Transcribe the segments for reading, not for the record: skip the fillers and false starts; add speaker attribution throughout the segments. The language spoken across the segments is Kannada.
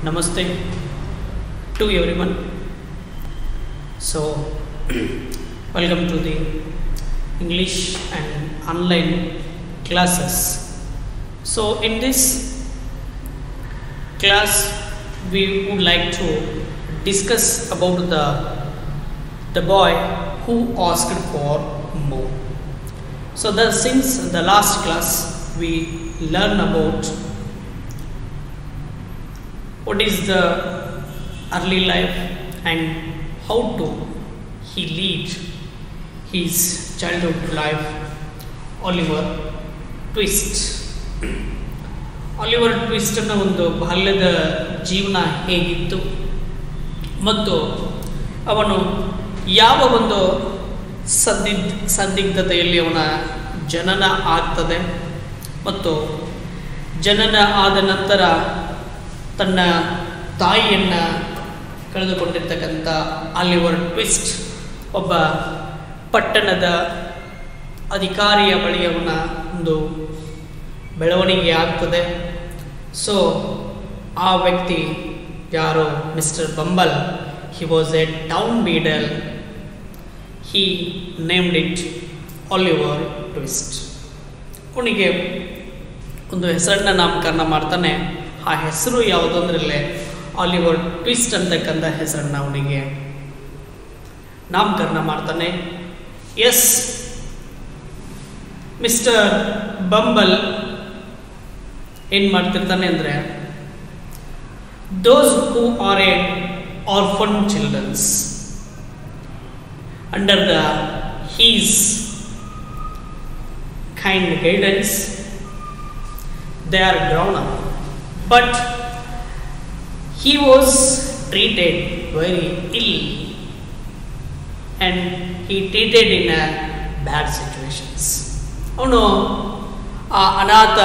Speaker 1: Namaste to everyone. So, welcome to the English and online classes. So, in this class, we would like to discuss about the boy who asked for more. So, since the last class, we learn about what is the early life and how to he lead his childhood life. Oliver Twist. Oliver Twist ನ ಒಂದು ಬಾಲ್ಯದ ಜೀವನ ಹೇಗಿತ್ತು ಮತ್ತು ಅವನು ಯಾವ ಒಂದು ಸಂದಿಗ್ಧತೆಯಲ್ಲಿ ಅವನ ಜನನ ಆಗ್ತದೆ ಮತ್ತು ಜನನ ಆದ ನಂತರ ತನ್ನ ತಾಯಿಯನ್ನು ಕಳೆದುಕೊಂಡಿರ್ತಕ್ಕಂಥ ಆಲಿವರ್ ಟ್ವಿಸ್ಟ್ ಒಬ್ಬ ಪಟ್ಟಣದ ಅಧಿಕಾರಿಯ ಬಳಿ ಅವನ ಒಂದು ಬೆಳವಣಿಗೆ ಆಗ್ತದೆ. ಸೊ ಆ ವ್ಯಕ್ತಿ ಯಾರು mister Bumble, he was a town beadle. He named it Oliver Twist. ಅವನಿಗೆ ಒಂದು ಹೆಸರನ್ನ ನಾಮಕರಣ ಮಾಡ್ತಾನೆ. ಆ ಹೆಸರು ಯಾವುದು ಅಂದ್ರೆ ಆಲಿವರ್ ಟ್ವಿಸ್ಟ್ ಅಂತಕ್ಕಂಥ ಹೆಸರನ್ನ ಅವನಿಗೆ ನಾಮಕರಣ ಮಾಡ್ತಾನೆ. ಎಸ್, ಮಿಸ್ಟರ್ ಬಂಬಲ್ ಏನು ಮಾಡ್ತಿರ್ತಾನೆ ಅಂದರೆ, those who are a orphan childrens under the his kind guidance, they are grown up, but he was treated very ill and he treated in a bad situations. ಅವನು ಆ ಅನಾಥ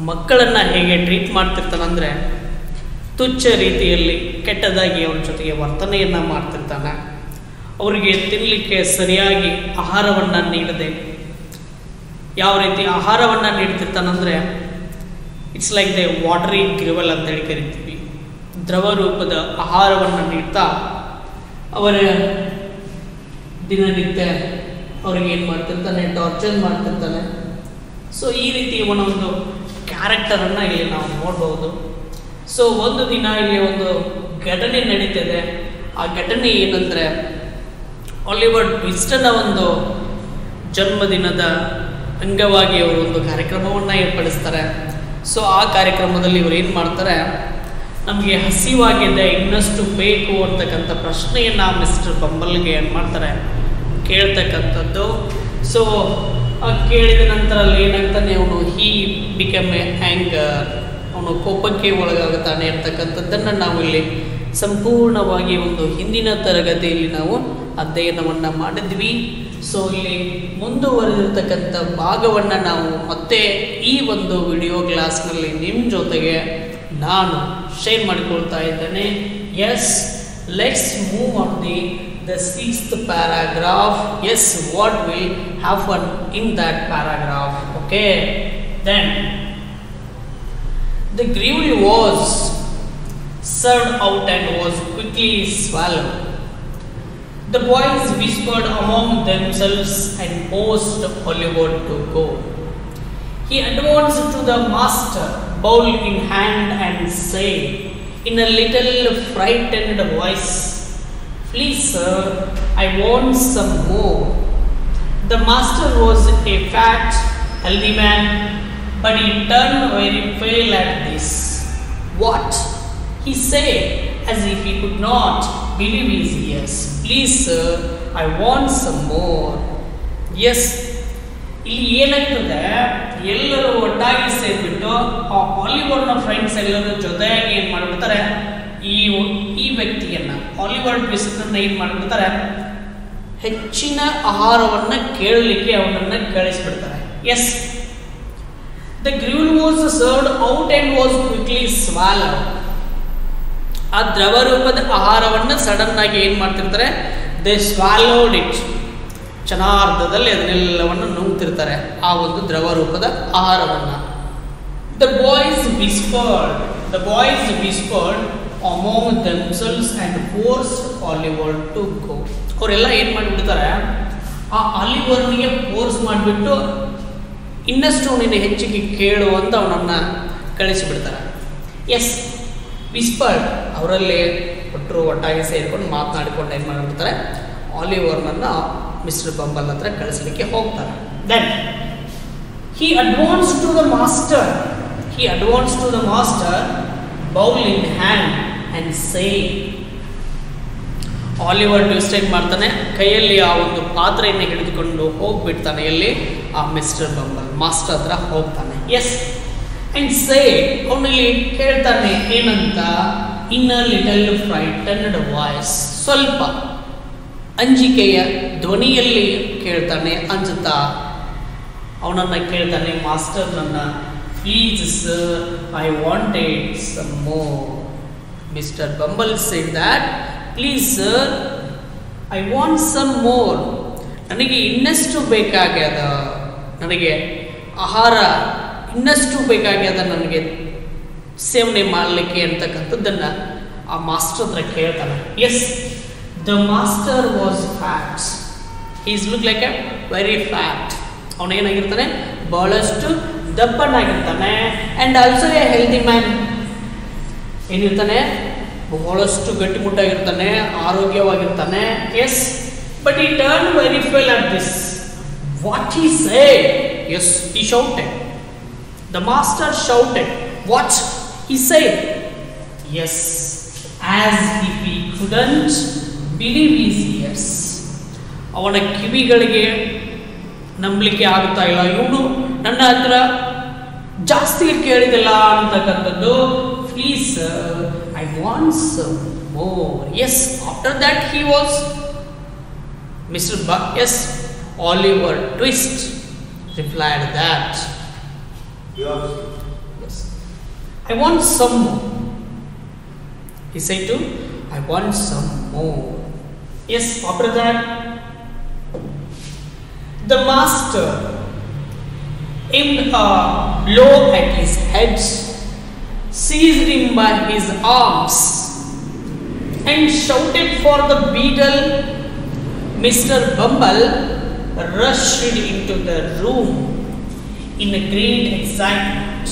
Speaker 1: ಮಕ್ಕಳನ್ನು ಹೇಗೆ ಟ್ರೀಟ್ ಮಾಡ್ತಿರ್ತಾನಂದರೆ, ತುಚ್ಛ ರೀತಿಯಲ್ಲಿ ಕೆಟ್ಟದಾಗಿ ಅವ್ರ ಜೊತೆಗೆ ವರ್ತನೆಯನ್ನು ಮಾಡ್ತಿರ್ತಾನೆ. ಅವರಿಗೆ ತಿನ್ನಲಿಕ್ಕೆ ಸರಿಯಾಗಿ ಆಹಾರವನ್ನು ನೀಡದೆ ಯಾವ ರೀತಿ ಆಹಾರವನ್ನು ನೀಡ್ತಿರ್ತಾನಂದರೆ, ಇಟ್ಸ್ ಲೈಕ್ ದ ವಾಟರಿ ಗ್ರಿವಲ್ ಅಂತೇಳಿ ಕರಿತೀವಿ. ದ್ರವ ರೂಪದ ಆಹಾರವನ್ನು ನೀಡ್ತಾ ಅವರ ದಿನನಿತ್ಯ ಅವ್ರಿಗೆ ಏನು ಮಾಡ್ತಿರ್ತಾನೆ, ಟಾರ್ಚರ್ ಮಾಡ್ತಿರ್ತಾನೆ. ಸೊ ಈ ರೀತಿ ಇವನ ಒಂದು ಕ್ಯಾರೆಕ್ಟರನ್ನು ಇಲ್ಲಿ ನಾವು ನೋಡ್ಬೋದು. ಸೊ ಒಂದು ದಿನ ಇಲ್ಲಿ ಒಂದು ಘಟನೆ ನಡೀತಿದೆ. ಆ ಘಟನೆ ಏನಂದರೆ, ಆಲಿವರ್ ಟ್ವಿಸ್ಟನ ಒಂದು ಜನ್ಮದಿನದ ಅಂಗವಾಗಿ ಅವರು ಒಂದು ಕಾರ್ಯಕ್ರಮವನ್ನು ಏರ್ಪಡಿಸ್ತಾರೆ. ಸೊ ಆ ಕಾರ್ಯಕ್ರಮದಲ್ಲಿ ಇವರು ಏನು ಮಾಡ್ತಾರೆ, ನಮಗೆ ಹಸಿವಾಗಿದೆ, ಇನ್ನಷ್ಟು ಬೇಕು ಅಂತಕ್ಕಂಥ ಪ್ರಶ್ನೆಯನ್ನು ಮಿಸ್ಟರ್ ಬಂಬಲ್ಗೆ ಏನು ಮಾಡ್ತಾರೆ, ಕೇಳ್ತಕ್ಕಂಥದ್ದು. ಸೊ ಕೇಳಿದ ನಂತರ ಅಲ್ಲಿ ಏನಾಗ್ತಾನೆ, ಅವನು ಹೀ ಬಿಕಮ್ ಎ ಆ್ಯಂಗರ್, ಅವನು ಕೋಪಕ್ಕೆ ಒಳಗಾಗುತ್ತಾನೆ ಅಂತಕ್ಕಂಥದ್ದನ್ನು ನಾವು ಇಲ್ಲಿ ಸಂಪೂರ್ಣವಾಗಿ ಒಂದು ಹಿಂದಿನ ತರಗತಿಯಲ್ಲಿ ನಾವು ಅಧ್ಯಯನವನ್ನು ಮಾಡಿದ್ವಿ. ಸೊ ಇಲ್ಲಿ ಮುಂದುವರೆದಿರ್ತಕ್ಕಂಥ ಭಾಗವನ್ನು ನಾವು ಮತ್ತೆ ಈ ಒಂದು ವಿಡಿಯೋ ಕ್ಲಾಸ್ನಲ್ಲಿ ನಿಮ್ಮ ಜೊತೆಗೆ ನಾನು ಶೇರ್ ಮಾಡಿಕೊಳ್ತಾ ಇದ್ದೇನೆ. Yes, let's move on the 6th paragraph. Yes, what will happen in that paragraph? Okay, then the gruel was served out and was quickly swallowed. The boys whispered among themselves and forced Oliver to go. He advanced to the master, bowl in hand, and said in a little frightened voice, "Please, sir, I want some more." The master was a fat, healthy man, but he turned very pale at this. "What?" he said, as if he could not believe his ears. "Please, sir, I want some more." Yes, ಇಲ್ಲಿ ಏನಾಗ್ತದೆ, ಎಲ್ಲರೂ ಒಟ್ಟಾಗಿ ಸೇರಿಬಿಟ್ಟು ಆ ಆಲಿವರ್ನ ಫ್ರೆಂಡ್ಸ್ ಎಲ್ಲರೂ ಜೊತೆಯಾಗಿ ಏನು ಮಾಡಿಬಿಡ್ತಾರೆ, ಈ ವ್ಯಕ್ತಿಯನ್ನು ಆಲಿವರ್ ಟ್ವಿಸ್ಟನ್ನು ಏನು ಮಾಡಿಬಿಡ್ತಾರೆ, ಹೆಚ್ಚಿನ ಆಹಾರವನ್ನು ಕೇಳಲಿಕ್ಕೆ ಅವನನ್ನು ಕಳಿಸ್ಬಿಡ್ತಾರೆ. Yes, the gruel was served out and was quickly swallowed. ಆ ದ್ರವ ರೂಪದ ಆಹಾರವನ್ನು ಸಡನ್ ಆಗಿ ಏನು ಮಾಡ್ತಿರ್ತಾರೆ, ದೇ ಸ್ವಾಲೋಡ್ ಇಟ್. ಕ್ಷಣಾರ್ಧದಲ್ಲಿ ಅದನ್ನೆಲ್ಲವನ್ನು ನುಂಗ್ತಿರ್ತಾರೆ ಆ ಒಂದು ದ್ರವ ರೂಪದ ಆಹಾರವನ್ನು. The boys ವಿಸ್ಪರ್ಡ್ the boys whispered among themselves and forced Oliver to go. ಅವರೆಲ್ಲ ಏನು ಮಾಡಿಬಿಡ್ತಾರೆ, ಆ ಆಲಿವರ್ನಿಗೆ ಫೋರ್ಸ್ ಮಾಡಿಬಿಟ್ಟು ಇನ್ನಷ್ಟು ನೀನು ಹೆಚ್ಚಿಗೆ ಕೇಳು ಅಂತ ಅವನನ್ನು ಕಳಿಸಿಬಿಡ್ತಾರೆ. ಎಸ್, ವಿಸ್ಪರ್ಡ್ ಅವರಲ್ಲಿ ಒಟ್ಟಾಗಿ ಸೇರಿಕೊಂಡು ಮಾತನಾಡಿಕೊಂಡು ಏನು ಮಾಡಿಬಿಡ್ತಾರೆ, ಆಲಿವರ್ನನ್ನು ಮಿಸ್ಟರ್ ಬಂಬಲ್ ಹತ್ರ ಕಳಿಸಲಿಕ್ಕೆ ಹೋಗ್ತಾರೆ. Then he advanced to the master bowl in hand and said, Oliver twist ಏನು ಮಾಡ್ತಾನೆ, ಕೈಯಲ್ಲಿ ಆ ಒಂದು ಪಾತ್ರೆಯನ್ನು ಹಿಡಿದುಕೊಂಡು ಹೋಗ್ಬಿಡ್ತಾನೆ. ಎಲ್ಲಿ, ಆ ಮಿಸ್ಟರ್ ಬಂಬಲ್ ಮಾಸ್ಟರ್ ಹತ್ರ ಹೋಗ್ತಾನೆ. ಎಸ್, ಅಂಡ್ ಸೇ ಅವನಲ್ಲಿ ಕೇಳ್ತಾನೆ ಏನಂತ, ಇನ್ ಅ ಲಿಟಲ್ ಫ್ರೈಟನ್ಡ್ ವಾಯ್ಸ್, ಸ್ವಲ್ಪ ಅಂಜಿಕೆಯ ಧ್ವನಿಯಲ್ಲಿ ಕೇಳ್ತಾನೆ, ಅಂಜುತ್ತಾ ಅವನನ್ನು ಕೇಳ್ತಾನೆ, ಮಾಸ್ಟರ್ನನ್ನು, please sir, I wanted some more. Mister Bumble said that, please sir, I want some more. ನನಗೆ ಇನ್ನಷ್ಟು ಬೇಕಾಗ್ಯದ, ನನಗೆ ಆಹಾರ ಇನ್ನಷ್ಟು ಬೇಕಾಗ್ಯದ, ನನಗೆ ಸೇವನೆ ಮಾಡಲಿಕ್ಕೆ ಅಂತಕ್ಕಂಥದ್ದನ್ನು ಆ ಮಾಸ್ಟರ್ ಹತ್ರ ಕೇಳ್ತಾನೆ. Yes, the master was fat. Is look like a very fat. ಅವನೇನಾಗಿರ್ತಾನೆ, ಬಹಳಷ್ಟು ದಪ್ಪನಾಗಿರ್ತಾನೆ. And also a healthy man. ಏನಿರ್ತಾನೆ, ಬಹಳಷ್ಟು ಗಟ್ಟಿಮುಟ್ಟಾಗಿರ್ತಾನೆ, ಆರೋಗ್ಯವಾಗಿರ್ತಾನೆ. Yes, but he turn very pale at this. What he said? Yes, he shouted. The master shouted. What he said? Yes, as if he couldn't believe his ears. ಅವನ ಕಿವಿಗಳಿಗೆ ನಂಬಲಿಕ್ಕೆ ಆಗುತ್ತಾ ಇಲ್ಲ, ಇವನು ನನ್ನ ಹತ್ರ ಜಾಸ್ತಿ ಕೇಳಿದಿಲ್ಲ ಅಂತಕ್ಕಂಥದ್ದು. Please I want some more. Yes, after that he was mister yes, Oliver Twist replied that, yes, I want some more. He said to, I want some more. Yes, after that the master aimed a blow at his head, seized him by his arms and shouted for the beadle. Mr. Bumble rushed into the room in a great excitement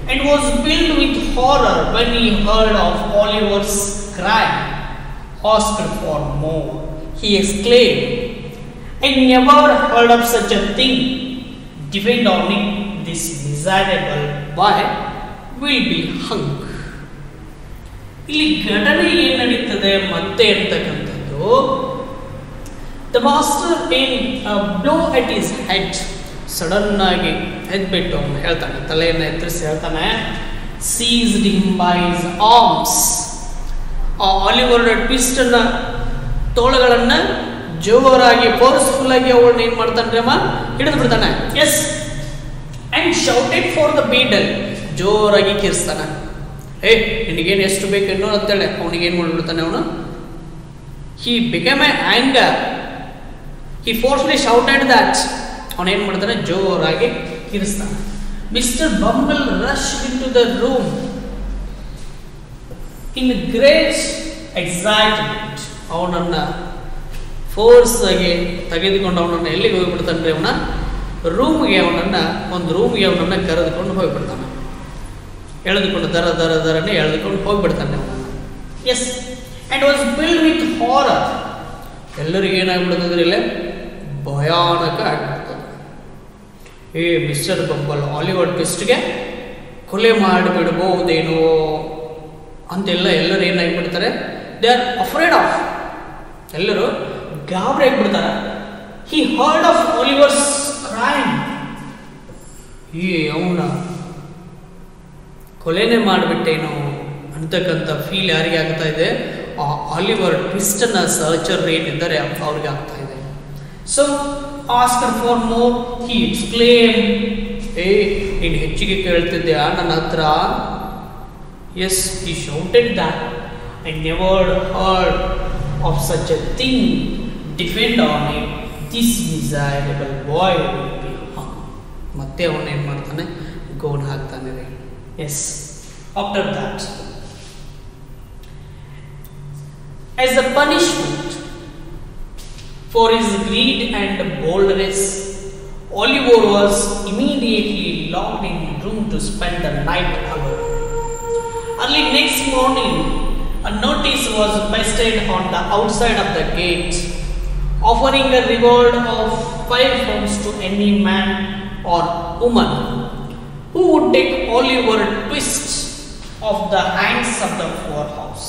Speaker 1: and was filled with horror when he heard of Oliver's cry, asked for more. He exclaimed, I never heard of such a thing. Depend on it, this miserable boy will be hung. ಇಲ್ಲಿ ಘಟನೆ ಏನು ನಡೀತದೆ ಮತ್ತೆ ಅಂತಕ್ಕಂಥದ್ದು, the master blow at his head, sudden ಆಗಿ ಎದ್ಬಿಟ್ಟು ಅವನು ಹೇಳ್ತಾನೆ, ತಲೆಯನ್ನು ಎತ್ತರಿಸಿ ಹೇಳ್ತಾನೆ, seized him by his arms. ಆ ಆಲಿವರ್ ಟ್ವಿಸ್ಟನ್ನ ತೋಳುಗಳನ್ನು ಜೋರಾಗಿ ಫೋರ್ಸ್ಫುಲ್ ಆಗಿ ಅವಳನ್ನ ಏನು ಮಾಡ್ತಾನೆ ಅಮ್ಮ, ಹಿಡಿದು ಬಿಡ್ತಾನೆ. Yes, and shouted for the beadle, ಜೋರಾಗಿ ಕಿರ್ಸ್ತಾನೆ. ನಿನಗೇನು ಎಷ್ಟು ಬೇಕೇನೋ ಅಂತೇಳಿ ಅವನಿಗೇನು ಮಾಡಿಬಿಡ್ತಾನೆ ಅವನು. He become a anger, he forcely shouted that. ಅವನೇನು ಮಾಡ್ತಾನೆ, ಜೋರಾಗಿ ಕಿರಿಸ್ತಾನೆ. Mister Bumble rush into the room in great excitement. ಅವನನ್ನು ಫೋರ್ಸ್ ಆಗಿ ತೆಗೆದುಕೊಂಡು ಅವನನ್ನು ಎಲ್ಲಿಗೆ ಹೋಗಿಬಿಡ್ತಾನೆ ರೀ, ಅವನ ರೂಮ್ಗೆ, ಒಂದು ರೂಮ್ಗೆ ಅವನನ್ನು ಕರೆದುಕೊಂಡು ಹೋಗಿಬಿಡ್ತಾನೆ. ಎಳೆದುಕೊಂಡು ದರನೇ ಎಳೆದುಕೊಂಡು ಹೋಗಿಬಿಡ್ತಾನೆ ಅವನನ್ನು. Yes, and was filled with horror. ಎಲ್ಲರಿಗೂ ಏನಾಗ್ಬಿಡ್ತಂದ್ರೆ ಇಲ್ಲೇ ಭಯಾನಕ ಆಗ್ಬಿಡ್ತದೆ. ಮಿಸ್ಟರ್ ಬಂಬಲ್ ಆಲಿವರ್ ಟ್ವಿಸ್ಟ್ಗೆ ಕೊಲೆ ಮಾಡಿಬಿಡ್ಬಹುದೇನೋ ಅಂತೆಲ್ಲ ಎಲ್ಲರೂ ಏನಾಗಿಬಿಡ್ತಾರೆ, ದೇ ಆರ್ ಅಫ್ರೇಡ್ ಆಫ್. ಎಲ್ಲರೂ ಗಾಬರಿ ಆಗಿಬಿಡ್ತಾರೆ. He heard of Oliver's crime. ಅವನ ಕೊಲೆನೇ ಮಾಡಿಬಿಟ್ಟೇನೋ ಅಂತಕ್ಕಂಥ ಫೀಲ್ ಯಾರಿಗೆ ಆಗ್ತಾ ಇದೆ, ಆ ಆಲಿವರ್ ಟ್ವಿಸ್ಟನ್ನ ಸರ್ಚರ್ ಏನಿದ್ದಾರೆ ಅವ್ರಿಗೆ ಆಗ್ತಾ ಇದೆ. So asked for more, he exclaim, ನೀನು ಹೆಚ್ಚಿಗೆ ಕೇಳ್ತಿದ್ಯಾ ನನ್ನ ಹತ್ರ? Yes, he shouted that, I never heard of such a thing. Depend on it, this miserable boy will be hung. ಮತ್ತೆ ಅವನೇನು ಮಾಡ್ತಾನೆ, ಗೋನ್ ಹಾಕ್ತಾನೆ ರೀ. Yes, After that, as a punishment for his greed and boldness, Oliver was immediately locked in a room to spend the night alone. Early next morning, a notice was pasted on the outside of the gate, offering a reward of 5 pounds to any man or woman who would take Oliver Twist of the hands of the poorhouse.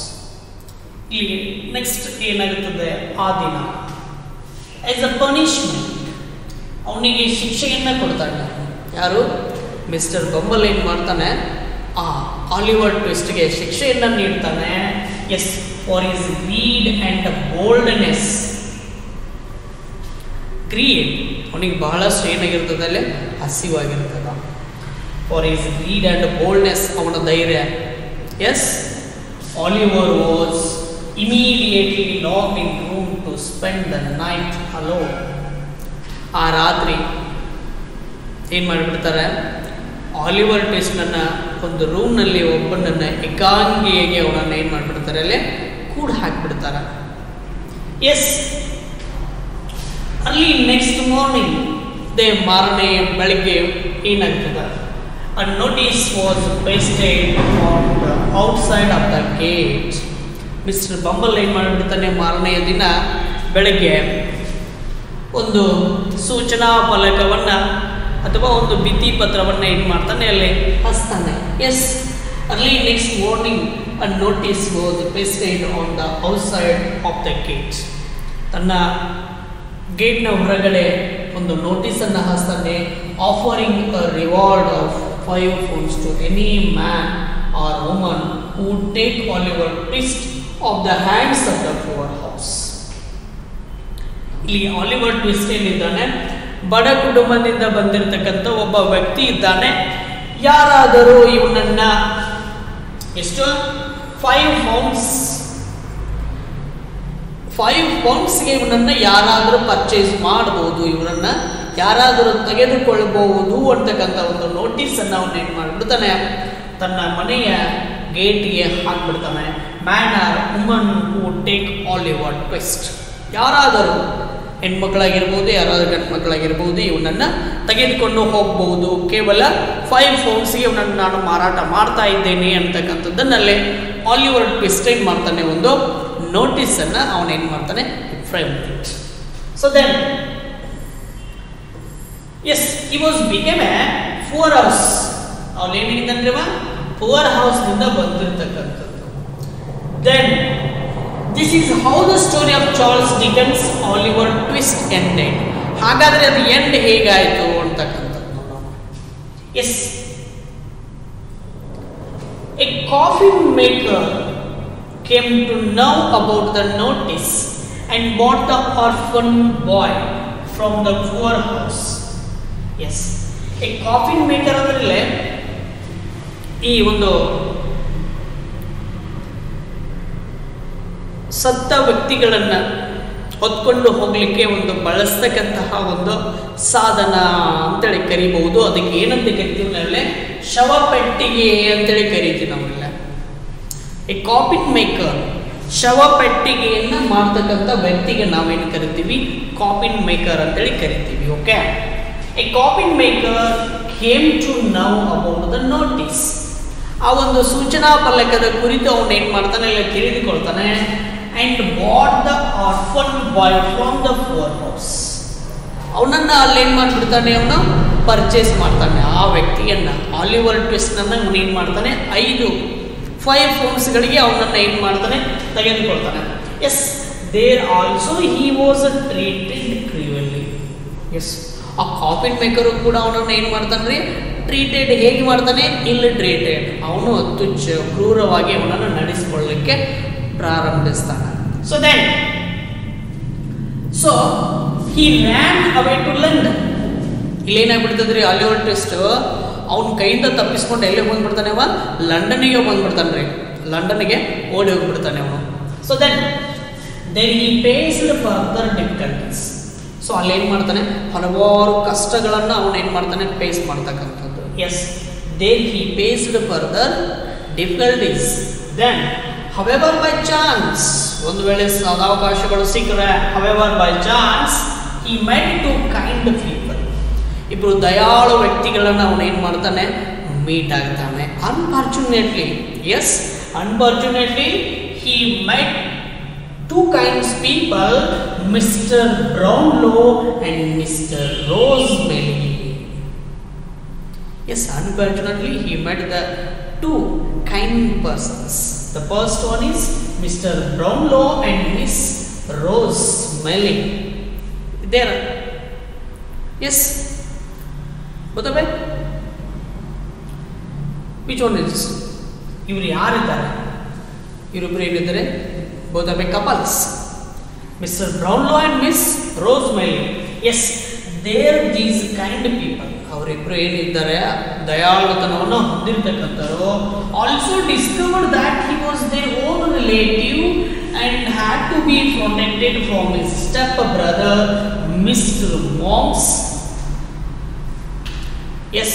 Speaker 1: Next ಏನಾಗುತ್ತದೆ ಆ ದಿನ ಆಸ್ ಅ ಪನಿಷ್ಮೆಂಟ್ ಅವನಿಗೆ ಶಿಕ್ಷೆಯನ್ನು ಕೊಡ್ತಾನೆ. ಯಾರು? ಮಿಸ್ಟರ್ ಬಂಬಲ್ ಏನು ಮಾಡ್ತಾನೆ, ಆಲಿವರ್ ಟ್ವಿಸ್ಟ್ಗೆ ಶಿಕ್ಷೆಯನ್ನು ನೀಡ್ತಾನೆ. Yes, for his greed and boldness. Greed ಅವನಿಗೆ ಬಹಳಷ್ಟು ಏನಾಗಿರ್ತದೆ, ಅಲ್ಲಿ ಹಸಿವಾಗಿರ್ತದೆ. For his greed and boldness, ಅವನ ಧೈರ್ಯ. Yes, Oliver was immediately locked in room to spend the night alone. ಆ ರಾತ್ರಿ ಏನು ಮಾಡಿಬಿಡ್ತಾರೆ, ಆಲಿವರ್ ಟ್ವಿಸ್ಟ್ನನ್ನು ಒಂದು ರೂಮ್ನಲ್ಲಿ ಒಬ್ಬನನ್ನು ಏಕಾಂಗಿಯಾಗಿ ಅವನನ್ನು ಏನು ಮಾಡಿಬಿಡ್ತಾರೆ, ಅಲ್ಲಿ ಕೂಡ ಹಾಕಿಬಿಡ್ತಾರೆ. ಎಸ್, ಅಲ್ಲಿ ನೆಕ್ಸ್ಟ್ ಮಾರ್ನಿಂಗ್ ಮಾರನೇ ಬೆಳಗ್ಗೆ ಏನಾಗ್ತದೆ, a notice was pasted on the outside of the gate. Mister bumble ಏನು ಮಾಡಿಬಿಡ್ತಾನೆ, ಮಾರನೆಯ ದಿನ ಬೆಳಗ್ಗೆ ಒಂದು ಸೂಚನಾ ಫಲಕವನ್ನು ಅಥವಾ ಒಂದು ಭಿತ್ತಿ ಪತ್ರವನ್ನು ಏನು ಮಾಡ್ತಾನೆ, ಅಲ್ಲಿ ಹಚ್ತಾನೆ. Yes, early next morning a notice was pasted on the outside of the gate. ತನ್ನ ಗೇಟ್ನ ಹೊರಗಡೆ ಒಂದು ನೋಟಿಸನ್ನು ಹಚ್ತಾನೆ, offering a reward of 5 pounds to any man or woman who would take Oliver Twist of the hands of the poorhouse. ಇಲ್ಲಿ ಆಲಿವರ್ ಟ್ವಿಸ್ಟ್ ಏನಿದ್ದಾನೆ, ಬಡ ಕುಟುಂಬದಿಂದ ಬಂದಿರತಕ್ಕಂಥ ಒಬ್ಬ ವ್ಯಕ್ತಿ ಇದ್ದಾನೆ. ಯಾರಾದರೂ ಇವನನ್ನ ಎಷ್ಟು 5 ಪೌಂಡ್ಸ್ಗೆ ಇವನನ್ನ ಯಾರಾದರೂ ಪರ್ಚೇಸ್ ಮಾಡಬಹುದು, ಇವನನ್ನ ಯಾರಾದರೂ ತೆಗೆದುಕೊಳ್ಳಬಹುದು ಅಂತಕ್ಕಂಥ ಒಂದು ನೋಟಿಸನ್ನು ಅವನು ಏನು ಮಾಡಿಬಿಡ್ತಾನೆ, ತನ್ನ ಮನೆಯ ಗೇಟಿಗೆ ಹಾಕ್ಬಿಡ್ತಾನೆ. Man or woman who take Oliver Twist. ಯಾರಾದರೂ ಹೆಣ್ಮಕ್ಳಾಗಿರ್ಬೋದು, ಯಾರಾದರೂ ಗಂಡು ಮಕ್ಕಳಾಗಿರ್ಬೋದು, ಇವನನ್ನು ತೆಗೆದುಕೊಂಡು ಹೋಗಬಹುದು. ಕೇವಲ 5 ಪೌಂಡ್ಸ್ಗೆ ಇವನನ್ನು ನಾನು ಮಾರಾಟ ಮಾಡ್ತಾ ಇದ್ದೇನೆ ಅಂತಕ್ಕಂಥದ್ದನ್ನಲ್ಲಿ ಆಲಿವರ್ ಟ್ವಿಸ್ಟ್ ಏನು ಮಾಡ್ತಾನೆ, ಒಂದು ನೋಟಿಸನ್ನು ಅವನೇನು ಮಾಡ್ತಾನೆ, frame it. So then yes, he was become a poor house. ಅವನೇನಿದ್ದಾನ್ರಿ, ಪುವರ್ ಹೌಸ್ನಿಂದ ಬಂದಿರತಕ್ಕಂಥದ್ದು. Then this is how the story of Charles Dickens Oliver Twist ended. ಹಾಗಾದರೆ ಅದು ಎಂಡ್ ಹೇಗಾಯಿತು ಅಂತಕ್ಕಂಥದ್ದು ನೋಡೋಣ. Yes, a coffee maker came to know about the notice and bought the orphan boy from the poor house. Yes, a coffin maker ಅಂದ್ರೆ ಈ ಒಂದು ಸತ್ತ ವ್ಯಕ್ತಿಗಳನ್ನು ಹೊತ್ಕೊಂಡು ಹೋಗಲಿಕ್ಕೆ ಒಂದು ಬಳಸ್ತಕ್ಕಂತಹ ಒಂದು ಸಾಧನ ಅಂತೇಳಿ ಕರಿಬಹುದು. ಅದಕ್ಕೆ ಏನಂತ ಕರಿತೀವಿ ನಾವೆಲ್ಲ, ಶವಪೆಟ್ಟಿಗೆ ಅಂತೇಳಿ ಕರಿತೀವಿ ನಾವೆಲ್ಲ. ಎ ಕಾಫಿನ್ ಮೇಕರ್, ಶವಪೆಟ್ಟಿಗೆಯನ್ನು ಮಾಡ್ತಕ್ಕಂಥ ವ್ಯಕ್ತಿಗೆ ನಾವೇನು ಕರಿತೀವಿ, ಕಾಫಿನ್ ಮೇಕರ್ ಅಂತೇಳಿ ಕರಿತೀವಿ. Okay, a coffin maker came to know about the notice. ಆ ಒಂದು ಸೂಚನಾ ಫಲಕದ ಕುರಿತು ಅವನು ಏನು ಮಾಡ್ತಾನೆ, ಇಲ್ಲ ತಿಳಿದುಕೊಳ್ತಾನೆ. And bought the orphan boy from the poor house. ಅವನನ್ನು ಅಲ್ಲೇನು ಮಾಡಿಬಿಡ್ತಾನೆ, ಅವನು ಪರ್ಚೇಸ್ ಮಾಡ್ತಾನೆ ಆ ವ್ಯಕ್ತಿಯನ್ನು. ಆಲಿವರ್ ಟ್ವಿಸ್ಟ್ನನ್ನು ಅವನು ಏನು ಮಾಡ್ತಾನೆ, 5 ಪೌಂಡ್ಸ್ಗಳಿಗೆ ಅವನನ್ನು ಏನು ಮಾಡ್ತಾನೆ, ತೆಗೆದುಕೊಳ್ತಾನೆ. Yes, there also he was treated cruelly. Yes, ಆ ಕಾಫಿನ್ ಮೇಕರು ಕೂಡ ಅವನನ್ನು ಏನು ಮಾಡ್ತಾನೆ ರೀ, ಟ್ರೀಟೆಡ್ ಹೇಗೆ ಮಾಡ್ತಾನೆ, ಇಲ್ ಟ್ರೀಟೆಡ್. ಅವನು ತುಚ್ಛ ಕ್ರೂರವಾಗಿ ಅವನನ್ನು ನಡೆಸಿಕೊಳ್ಳಲಿಕ್ಕೆ ಪ್ರಾರಂಭಿಸ್ತಾನೆ. So then he ran away to London. ಇಲ್ಲೇನಾಗ್ಬಿಡ್ತದೆ ರೀ, ಆಲಿವರ್ ಟ್ವಿಸ್ಟ್ ಅವನ ಕೈಯಿಂದ ತಪ್ಪಿಸ್ಕೊಂಡು ಎಲ್ಲಿ ಬಂದ್ಬಿಡ್ತಾನೆ, ಅವ ಲಂಡನ್ನಿಗೆ ಬಂದ್ಬಿಡ್ತಾನೆ ರೀ, ಲಂಡನ್ನಿಗೆ ಓಡಿ ಹೋಗ್ಬಿಡ್ತಾನೆ ಅವನು. So then he faced further difficulties. So ಅಲ್ಲೇನು ಮಾಡ್ತಾನೆ, ಹಲವಾರು ಕಷ್ಟಗಳನ್ನು ಅವನು ಏನು ಮಾಡ್ತಾನೆ, ಫೇಸ್ ಮಾಡ್ತಕ್ಕಂಥದ್ದು. Yes, there he faced further difficulties. Then, however by chance, ಒಂದು ವೇಳೆ ಸದಾವಕಾಶಗಳು ಸಿಕ್ಕರೆ, however by chance, he met two kind people. ಇಬ್ಬರು ದಯಾಳು ವ್ಯಕ್ತಿಗಳನ್ನು ಅವನು ಏನು ಮಾಡ್ತಾನೆ, ಮೀಟ್ ಆಗ್ತಾನೆ. Unfortunately, yes, unfortunately, he met two kinds of people, Mr. Brownlow and Mr. Rosemary. Yes, unfortunately, he met the two kind persons. The first one is Mr. Brownlow and Miss Rosemary. There, yes, both of them. Which one is? ಇವರು ಯಾರಿದ್ದಾರೆ? ಇವರಿಬ್ಬರು ಏನಿದ್ದಾರೆ? Both of them couples. Mr. Brownlow and Miss Rosemary. Yes, there these kind of people. ಅವರಿಬ್ಬರು ಏನಿದ್ದಾರೆ ದಯಾಳುತನವನ್ನು ಹೊಂದಿರತಕ್ಕಂಥವರು. Also discovered that he was their own relative and had to be protected from his step brother, Mr. Monks. Yes,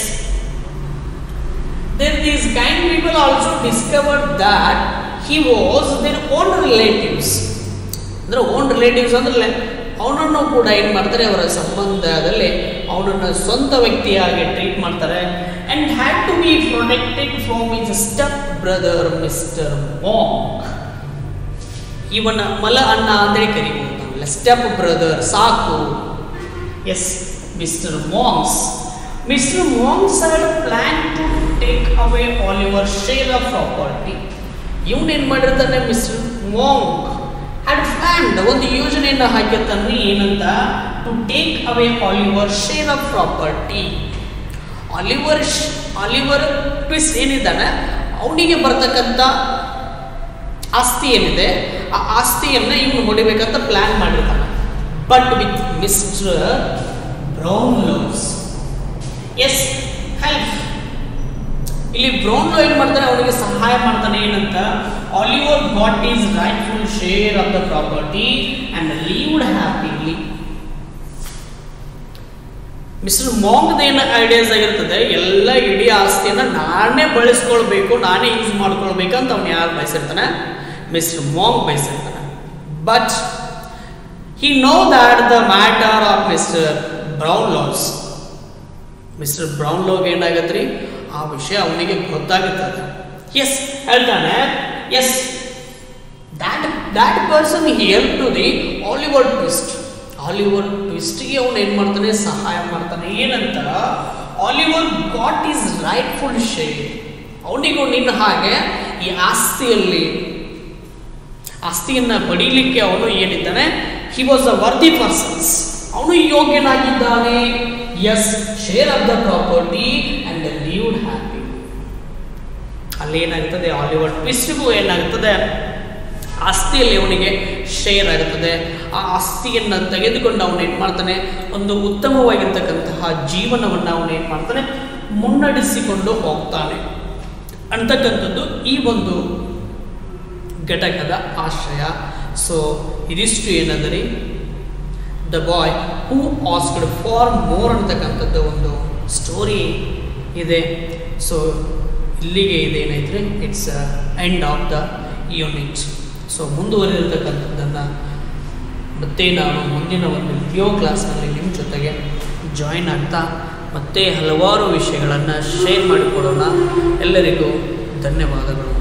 Speaker 1: then these kind people also discovered that he was their own relatives. ಅಂದರೆ ಓನ್ ರಿಲೇಟಿವ್ಸ್ ಅಂದರೆ ಅವನನ್ನು ಕೂಡ ಏನು ಮಾಡ್ತಾರೆ, ಅವರ ಸಂಬಂಧದಲ್ಲಿ ಅವನನ್ನು ಸ್ವಂತ ವ್ಯಕ್ತಿಯಾಗಿ ಟ್ರೀಟ್ ಮಾಡ್ತಾರೆ. And had to be protected from his step brother mister Monk. ಇವನ ಮಲ ಅಣ್ಣ ಅಂತೇಳಿ ಕರಿಬಹುದು, ಸ್ಟೆಪ್ ಬ್ರದರ್ ಸಾಕು. Yes, mister Monks. Mr. Monks had planned to take away Oliver's share of property. ಇವನು ಏನು ಮಾಡಿರ್ತಾನೆ, ಮಿಸ್ಟರ್ ಮಾಂಕ್ ಹ್ಯಾಡ್ ಪ್ಲಾನ್ಡ್, ಒಂದು ಯೋಜನೆಯನ್ನು ಹಾಕಿರ್ತಾನೆ. ಏನಂತ? To take away Oliver share of property. Oliver Twist ಏನಿದ್ದಾನೆ, ಅವನಿಗೆ ಬರ್ತಕ್ಕಂಥ ಆಸ್ತಿ ಏನಿದೆ, ಆ ಆಸ್ತಿಯನ್ನು ಇವನು ಹೊಡಿಬೇಕಂತ ಪ್ಲಾನ್ ಮಾಡಿರ್ತಾನೆ. But with mister Brownlow's, yes, help. ಇಲ್ಲಿ ಬ್ರೌನ್ಲೋ ಏನು ಮಾಡ್ತಾನೆ, ಅವನಿಗೆ ಸಹಾಯ ಮಾಡ್ತಾನೆ. ಏನಂತ? Oliver got his rightful share of the property and lived happily. Mister Monk ಏನು ಐಡಿಯಾಸ್ ಆಗಿರ್ತದೆ, ಎಲ್ಲ ಇಡೀ ಆಸ್ತಿಯನ್ನು ನಾನೇ ಬಳಸ್ಕೊಳ್ಬೇಕು, ನಾನೇ ಯೂಸ್ ಮಾಡ್ಕೊಳ್ಬೇಕಂತ ಅವನು ಯಾರು ಬಯಸಿರ್ತಾನೆ? ಮಿಸ್ಟರ್ ಮಾಂಕ್ ಬಯಸಿರ್ತಾನೆ. But he know that the matter of Mr. Brownlow's. Mister ಬ್ರೌನ್ಲೋಗೆ ಏನಾಗತ್ತೆ ರೀ, ಆ ವಿಷಯ ಅವನಿಗೆ ಗೊತ್ತಾಗುತ್ತದೆ. ಎಸ್, ಹೇಳ್ತಾನೆ, yes, that person help to the Oliver Twist. Oliver ಟ್ವಿಸ್ಟ್ಗೆ ಅವನು ಏನು ಮಾಡ್ತಾನೆ, ಸಹಾಯ ಮಾಡ್ತಾನೆ. ಏನಂತ? Oliver got his rightful share. ಅವನಿಗೂ ನಿನ್ನ ಹಾಗೆ ಈ ಆಸ್ತಿಯನ್ನು ಪಡೀಲಿಕ್ಕೆ ಅವನು ಏನಿದ್ದಾನೆ, he was a worthy persons, ಅವನು ಯೋಗ್ಯನಾಗಿದ್ದಾನೆ. Yes, share of the property and lived happy. ಅಲ್ಲಿ ಏನಾಗುತ್ತದೆ, ಆಲಿವರ್ ಟ್ವಿಸ್ಟ್ಗೂ ಏನಾಗುತ್ತದೆ, ಆಸ್ತಿಯಲ್ಲಿ ಅವನಿಗೆ ಶೇರ್ ಆಗುತ್ತದೆ. ಆ ಆಸ್ತಿಯನ್ನು ತೆಗೆದುಕೊಂಡು ಅವನು ಏನು ಮಾಡ್ತಾನೆ, ಒಂದು ಉತ್ತಮವಾಗಿರ್ತಕ್ಕಂತಹ ಜೀವನವನ್ನು ಅವನು ಏನು ಮಾಡ್ತಾನೆ, ಮುನ್ನಡೆಸಿಕೊಂಡು ಹೋಗ್ತಾನೆ ಅಂತಕ್ಕಂಥದ್ದು ಈ ಒಂದು ಘಟಕದ ಆಶ್ರಯ. ಸೊ ಇದಿಷ್ಟು ಏನಂದರೆ the boy who asked for more ಅಂತಕ್ಕಂಥದ್ದು ಒಂದು ಸ್ಟೋರಿ ಇದೆ. ಸೊ ಇಲ್ಲಿಗೆ ಇದೇನೈತ್ರಿ, it's end of the unit. So ಮುಂದುವರಿರ್ತಕ್ಕಂಥದ್ದನ್ನು ಮತ್ತೆ ನಾನು ಮುಂದಿನ ಒಂದು ವಿಡಿಯೋ ಕ್ಲಾಸ್ನಲ್ಲಿ ನಿಮ್ಮ ಜೊತೆಗೆ ಜಾಯಿನ್ ಆಗ್ತಾ ಮತ್ತೆ ಹಲವಾರು ವಿಷಯಗಳನ್ನು ಶೇರ್ ಮಾಡಿಕೊಳ್ಳೋಣ. ಎಲ್ಲರಿಗೂ ಧನ್ಯವಾದಗಳು.